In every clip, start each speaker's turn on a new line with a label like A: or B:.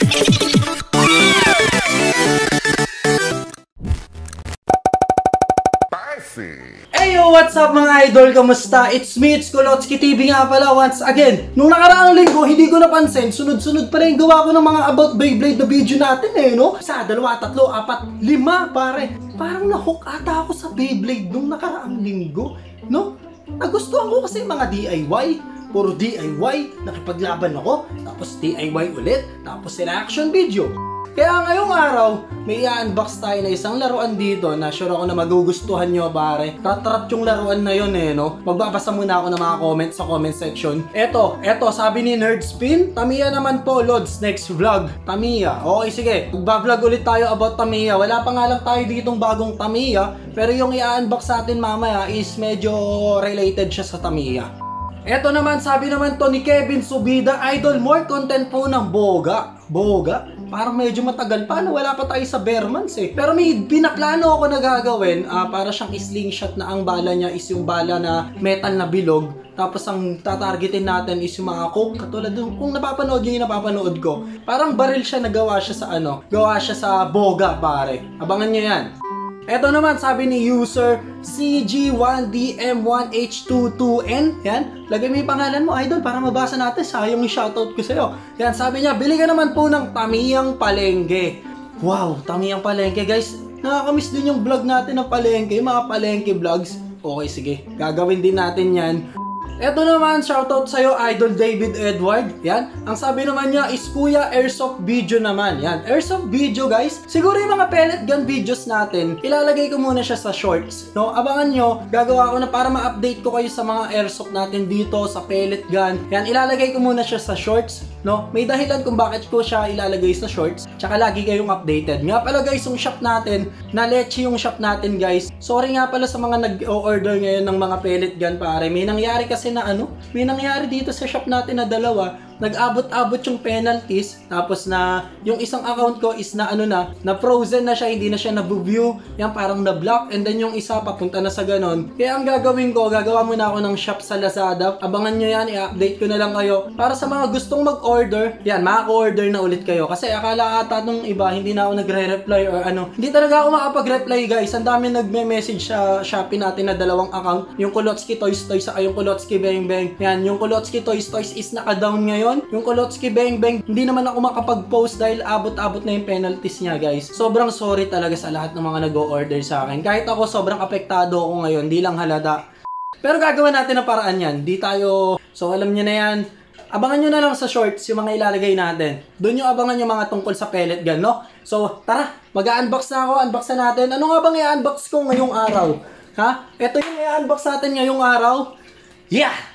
A: Heyo, what's up mga idol? Kamusta? It's me, it's Kulotski TV nga pala once again. Nung nakaraang linggo, hindi ko napansin, sunod-sunod pa rin gawa ko ng mga about Beyblade na video natin no? Isa, dalawa, tatlo, apat, lima, pare. Parang nahook ata ako sa Beyblade nung nakaraang linggo, no? Nagustuhan ko kasi mga DIY. Puro DIY, nakipaglaban ako, tapos DIY ulit, tapos reaction video. Kaya ngayong araw, may i-unbox tayo na isang laruan dito na sure ako na magugustuhan nyo, pare. Rat-rat yung laruan na yun no? Magbabasa muna ako ng mga comments sa comment section. Eto, sabi ni Nerdspin, Tamiya naman po, Lods, next vlog. Tamiya. Okay, sige. Magba-vlog ulit tayo about Tamiya. Wala pa nga lang tayo ditong bagong Tamiya, pero yung i-unbox natin mamaya is medyo related siya sa Tamiya. Eto naman, sabi naman to ni Kevin Subida, Idol, more content po ng Boga. Boga? Parang medyo matagal pa, wala pa tayo sa bare months Pero may binaplano ako na gagawin, para siyang slingshot na ang bala niya is yung bala na metal na bilog. Tapos ang tatargetin natin is yung mga coke, katulad dun, kung napapanood nyo yung napapanood ko. Parang baril siya na gawa siya sa gawa siya sa Boga, pare. Abangan nyo yan. Eto naman, sabi ni user CG1DM1H22N. Yan, lagay mo yung pangalan mo, idol, para mabasa natin. Sayang yung shoutout ko sa'yo. Yan, sabi niya, bili ka naman po ng Tamiyang Palengke. Wow, Tamiyang Palengke, guys. Nakakamiss din yung vlog natin ng Palengke, yung mga Palengke vlogs. Okay, sige, gagawin din natin yan. Eto naman, shoutout sa'yo, Idol David Edward. Yan, ang sabi naman niya is Kuya Airsoft Video naman. Yan, Airsoft Video, guys. Siguro yung mga pellet gun videos natin, ilalagay ko muna siya sa shorts, no? Abangan nyo, gagawa ko na para ma-update ko kayo sa mga airsoft natin dito, sa pellet gun. Yan, ilalagay ko muna siya sa shorts, no? May dahilan kung bakit ko siya ilalagay sa shorts, tsaka lagi kayong updated. Nga pala guys, yung shop natin, na leche yung shop natin, guys. Sorry nga pala sa mga nag-o-order ngayon ng mga pellet gun, pare. May nangyari kasi na may nangyari dito sa shop natin na dalawa, nag-abot-abot yung penalties, tapos na yung isang account ko is na na frozen na siya, hindi na siya na-view, yan parang na-block, and then yung isa papunta na sa ganon. Kaya ang gagawin ko, gagawa muna ako ng shop sa Lazada, abangan nyo yan, i-update ko na lang kayo, para sa mga gustong mag-order, yan, maka-order na ulit kayo, kasi akala ata nung iba, hindi na ako nagre-reply or hindi talaga ako makapag-reply guys, ang dami nagme-message sa Shopee natin na dalawang account, yung Kulotski Toys saka yung Kulotski Bang Bang, yan, yung Kulotski Toys is naka-down ngayon. Yung Kulotski Bang Bang, hindi naman ako makapag-post dahil abot-abot na yung penalties niya, guys. Sobrang sorry talaga sa lahat ng mga nag-o-order sa akin. Kahit ako, sobrang apektado ako ngayon, di lang halata. Pero gagawin natin ang paraan yan. Di tayo, so alam nyo na yan. Abangan nyo na lang sa shorts yung mga ilalagay natin. Doon nyo abangan yung mga tungkol sa pellet gun, no? So, tara, mag-unbox na ako, unbox na natin. Ano nga bang i-unbox ko ngayong araw? Ha? Ito yung i-unbox natin ngayong araw. Yeah!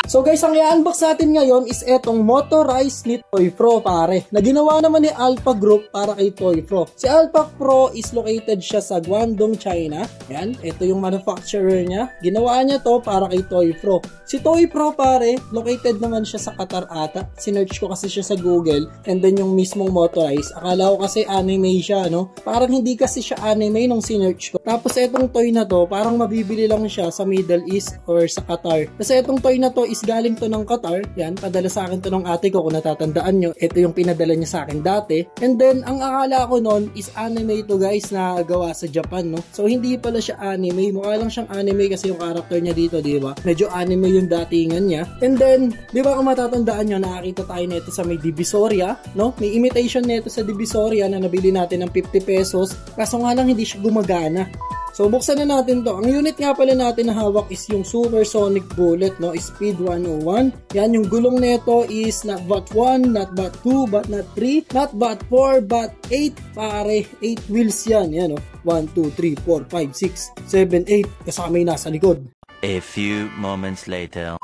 A: So guys, ang i-unbox natin ngayon is etong motorized ni Toy Pro, pare, na ginawa naman ni Alpha Group para kay Toy Pro. Si Alpha Pro is located siya sa Guangdong, China. Yan, ito yung manufacturer niya. Ginawa niya to para kay Toy Pro. Si Toy Pro, pare, located naman siya sa Qatar ata. Sinearch ko kasi siya sa Google, and then yung mismong motorized. Akala ko kasi anime siya, no? Parang hindi kasi siya anime nung sinearch ko. Tapos etong toy na to, parang mabibili lang siya sa Middle East or sa Qatar. Kasi etong toy na to is galing to ng Qatar. Yan, padala sa akin to ng ate ko, kung natatandaan nyo. Ito yung pinadala niya sa akin dati. And then, ang akala ko nun is anime to guys, na gawa sa Japan, no? So, hindi pala siya anime. Mukha lang siyang anime kasi yung character niya dito, di ba? Medyo anime yung datingan niya. And then, di ba kung matatandaan nyo, nakakita tayo nito sa may Divisoria, no? May imitation nito sa Divisoria na nabili natin ng 50 pesos. Kaso nga lang, hindi siya gumagana. So, buksan na natin to. Ang unit nga pala natin na hawak is yung Supersonic Bullet, no? Speed 101. Yan, yung gulong nito is not but 1, not but 2, but not 3, not but 4, but 8. Pare, 8 wheels yan. Yan, no? 1, 2, 3, 4, 5, 6, 7, 8. Kasama yung nasa likod.
B: A few moments later.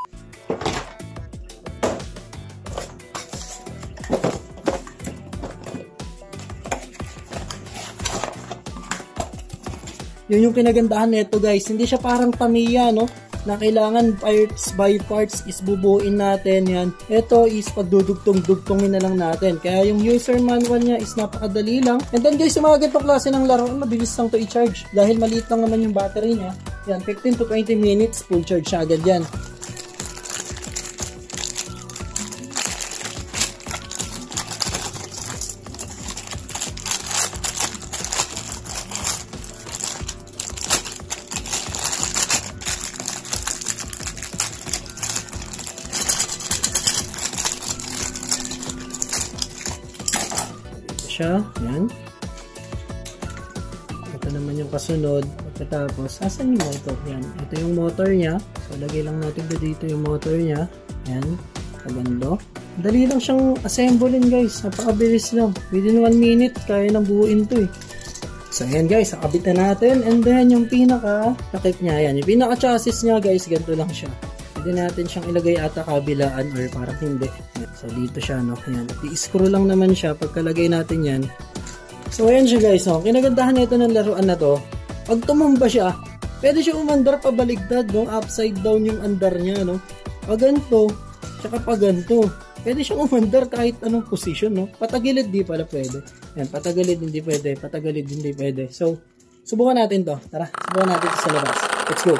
A: Yun yung kinagandahan nito guys, hindi siya parang Tamiya, no? Na kailangan parts by parts is bubuin natin yan. Ito is pagdudugtong-dugtongin na lang natin. Kaya yung user manual niya is napakadali lang. And then guys, yung mga ganitong klase ng laro, mabilis lang to i-charge. Dahil maliit lang naman yung battery niya. Yan, 15 to 20 minutes, full charge siya agad yan. siya. Yan. Ito naman yung kasunod. Pagkatapos, asan yung motor? Yan. Ito yung motor niya. So, lagay lang natin dito yung motor niya. Yan. Kagando. Dali lang siyang assemblein guys. Napakabilis lang. Within 1 minute, kaya nang buuin to eh. So, ayan guys. Nakabit na natin. And then, yung pinaka-takip niya. Yan. Yung pinaka-chassis niya guys, ganito lang siya. Pwede natin siyang ilagay ata kabilaan or parang hindi. Yan. So, dito siya, no? Ayan. I-screw lang naman siya. Pagkalagay natin yan. So, ayan siya guys. No? Kinagandahan nito ng laruan na to. Pag tumamba siya, pwede siya umandar pabaligtad, no? Upside down yung andar niya, no? Pag ganito, tsaka pag ganito. Pwede siyang umandar kahit anong position, no? Patagilid di pala pwede. Yan, patagilid hindi pwede, patagilid hindi pwede. So, subukan natin to. Tara, subukan natin to sa labas. Let's go.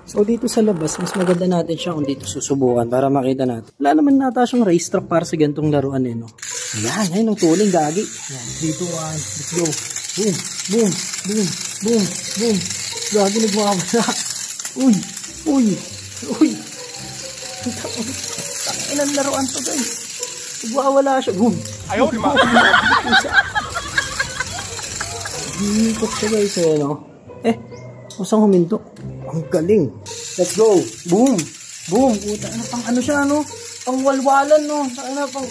A: So, dito sa labas, mas maganda natin siya kung dito susubukan para makita natin. Wala naman nata siyang racetrack para sa ganitong laruan, eh, no? Ayan, ayun, ang tuling, gagi. Ayan, dito, let's go. Boom, boom, boom, boom, boom. Gagi, nagwawala. Uy, uy, uy. Ilang laruan to guys. Nagwawala siya. Boom. Ayaw, di ba? Hihikot siya guys. Ano? Kusang huminto. Ang galing. Let's go. Boom. Boom. Puta, pang ano siya, no? Pang walwalan, no? Pang,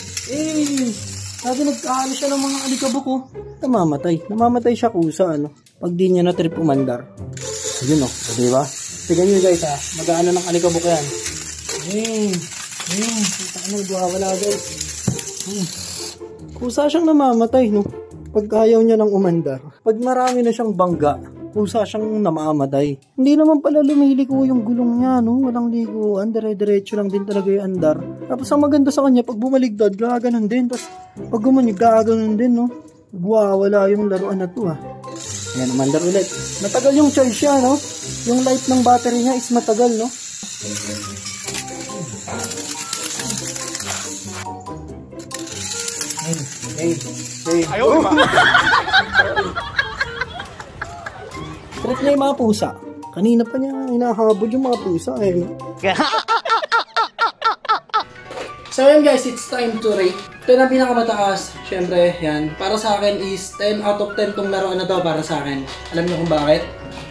A: sabi nagkaano siya ng mga alikabok, oh. Namamatay siya kusa, ano? Pag di niya na trip umandar. Ayun, no? Diba? Tignan nyo guys, ha? Mag-aano ng alikabok yan. Puta, ano? Wala guys. Kusa siyang namamatay, no? Pag ayaw niya ng umandar. Pag marami na siyang bangga, kusa siyang namamatay. Hindi naman pala lumiliko yung gulong niya, no? Walang liguan, dire-diretso lang din talaga yung andar. Tapos ang maganda sa kanya, pag bumaligtad, gaganon din. Tapos pag gumanyag, gaganon din, no? Wala yung laruan na to, ha? Ayan, umandar ulit. Matagal yung charge siya, no? Yung life ng battery niya is matagal, no? Ayaw, diba? Trip niya yung mga pusa. Kanina pa niya hinahabol yung mga pusa. Eh. So yun guys, it's time to rate. Ito na pinakamataas. Siyempre, yan. Para sa akin is 10 out of 10 tong laruan na to para sa akin. Alam niyo kung bakit?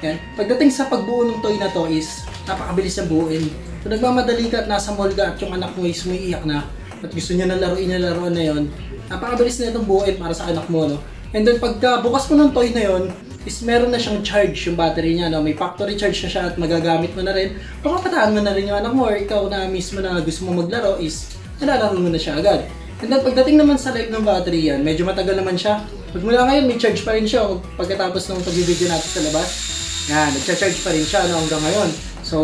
A: Yan. Pagdating sa pagbuo ng toy na to is napakabilis na buuin. Kung nagmamadali ka at nasa mall ka at yung anak mo is umiiyak na at gusto niya na laruan na yon, napakabilis na itong buuin para sa anak mo, no? And then pagka bukas mo ng toy na yon, is meron na siyang charge yung battery niya, no? May factory charge na siya at magagamit mo na rin. Papapataan mo na rin yung anak mo or ikaw na mismo na gusto mo maglaro is nalalaro mo na siya agad. And then pagdating naman sa life ng battery yan, medyo matagal naman siya. Magmula ngayon may charge pa rin siya pagkatapos ng pag-video natin sa labas. Yan, nagcha-charge pa rin siya, no, hanggang ngayon. So,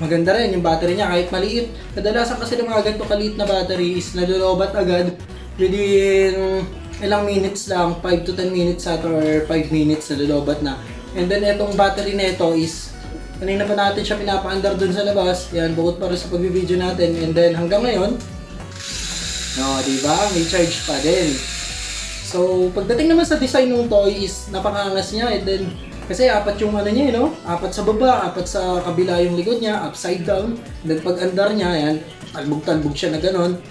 A: maganda rin yung battery niya kahit maliit. Kadalasan kasi ng mga ganito kaliit na battery is nalulobat agad within ilang minutes lang, 5 to 10 minutes at or 5 minutes nalulobat na. And then itong battery nito is kanina pa natin siya pinapaandar dun sa labas. Yan, bukod para sa pag-video natin. And then hanggang ngayon, no, diba? May charge pa din. So, pagdating naman sa design ng toy is napakangas niya. And then, kasi apat yung ano niya, no? Apat sa baba, apat sa kabila yung likod niya, upside down. And then pag andar niya, yan, talbog-talbog siya na ganon.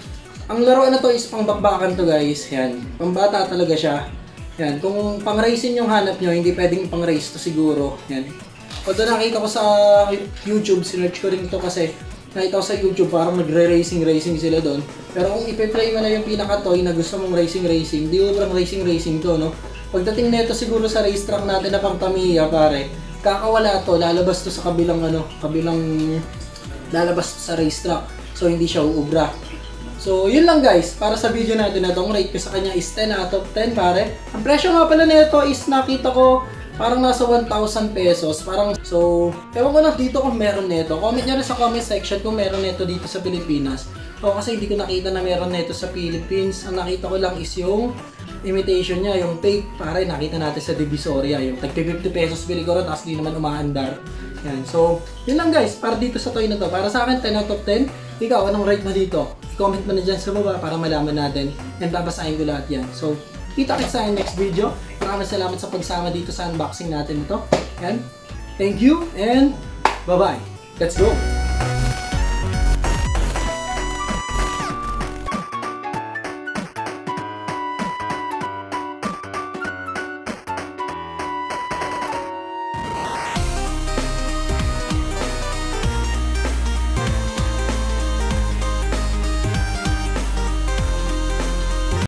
A: Ang laruan na to is pangbakbakan to guys, yan. Pambata talaga siya. Yan, kung pang racing yung hanap nyo, hindi pwedeng pang race to siguro. Yan. Although nakita ko sa YouTube, sinerch ko rin ito kasi nakita ko sa YouTube parang nagre-racing sila doon. Pero kung ipe-play mo na yung pinaka-toy na gusto mong racing, di ubrang racing to, no? Pagdating nito siguro sa racetrack natin na pang Tamiya, pare, kakawala to, lalabas to sa kabilang lalabas to sa racetrack. So hindi siya uubra. So yun lang guys, para sa video natin na itong rate ko sa kanya is 10 out of 10, pare. Ang presyo nga pala nito is nakita ko parang nasa 1,000 pesos. Parang, so, ewan ko na dito kung meron nito. Comment nyo rin sa comment section kung meron nito dito sa Pilipinas. O kasi hindi ko nakita na meron nito sa Philippines. Ang nakita ko lang is yung imitation niya, yung fake. Pare, nakita natin sa Divisoria. Yung tagpi 50 pesos bili ko rin, tapos di naman umaandar. Yan. So, yun lang guys, para dito sa toy na to. Para sa akin, 10 out of 10. Ikaw, anong rate mo dito? Comment mo na dyan sa baba para malaman natin. And babasahin ko lahat yan. So, kita-kits sa next video. Maraming salamat sa pagsama dito sa unboxing natin ito. Yan. Thank you and bye-bye. Let's go!